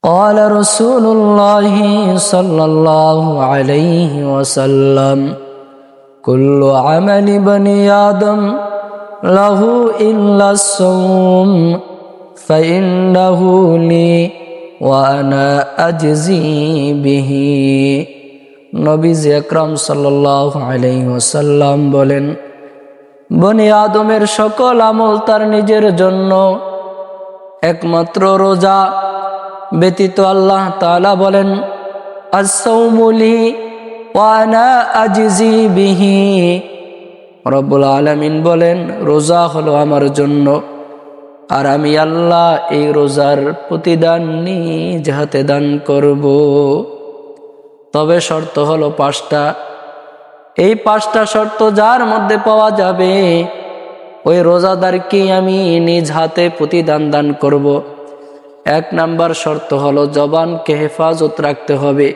قال رسول الله صلى الله عليه وسلم كل عمل بني آدم له إلا الصوم فإنه لي وأنا أجزي به। নবীজি আকরাম সাল্লাল্লাহু আলাইহি ওয়াসাল্লাম বলেন, বনি আদমের সকল আমল তার নিজের জন্য, একমাত্র রোজা ব্যতীত আল্লাহ তাআলা বলেন আস-সাওমু লি ওয়া আনা আজজি বিহি। রব্বুল আলামিন বলেন, রোজা হলো আমার জন্য আর আমি আল্লাহ এই রোজার প্রতিদান নিজ হাতে দান করব। তবে শর্ত হলো 5টা। এই 5টা শর্ত যার মধ্যে পাওয়া যাবে ওই রোজাদারকে আমি নিজ হাতে প্রতিদান দান করব। 1 নাম্বার শর্ত হলো জবানকে হেফাজত রাখতে হবে,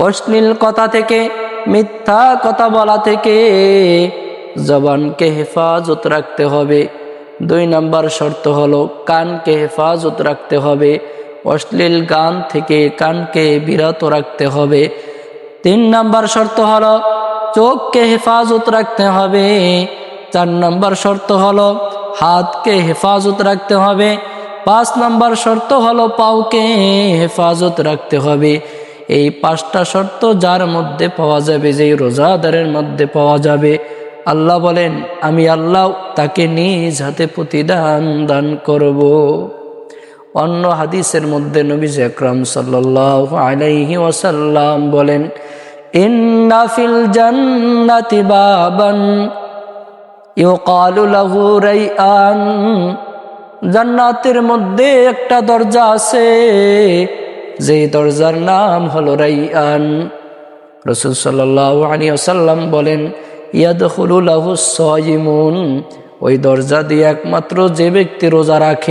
অশ্লীল কথা থেকে, মিথ্যা কথা বলা থেকে জবানকে হেফাজত রাখতে হবে। 2 নাম্বার শর্ত হলো কানকে হেফাজত রাখতে হবে, অশ্লীল গান থেকে কানকে বিরত রাখতে হবে। 3 নাম্বার শর্ত হলো চোখকে হেফাজত রাখতে হবে। 4 নাম্বার শর্ত হলো হাতকে হেফাজত রাখতে হবে। 5 নাম্বার শর্ত হলো পাওকে হেফাজত রাখতে হবে। এই 5টা শর্ত যার মধ্যে পাওয়া যাবে, যেই রোজাদারের মধ্যে পাওয়া যাবে, আল্লাহ বলেন আমি আল্লাহ তাকে নিজ হাতে প্রতিদান দান করব। অন্য হাদিসের মধ্যে নবী আকরাম সাল্লাল্লাহু আলাইহি ওয়াসাল্লাম বলেন, ইন্না ফিল জান্নাতি বাবান ইউকালু লাহু রাইআন। জান্নাতের মধ্যে একটা দরজা আছে, যেই দরজার নাম হলো রাইআন। রাসূল সাল্লাল্লাহু আলাইহি ওয়াসাল্লাম বলেন, ইয়াদখুলু লাহু সায়িমুন। ওই দরজা দিয়ে একমাত্র যে ব্যক্তি রোজা রাখে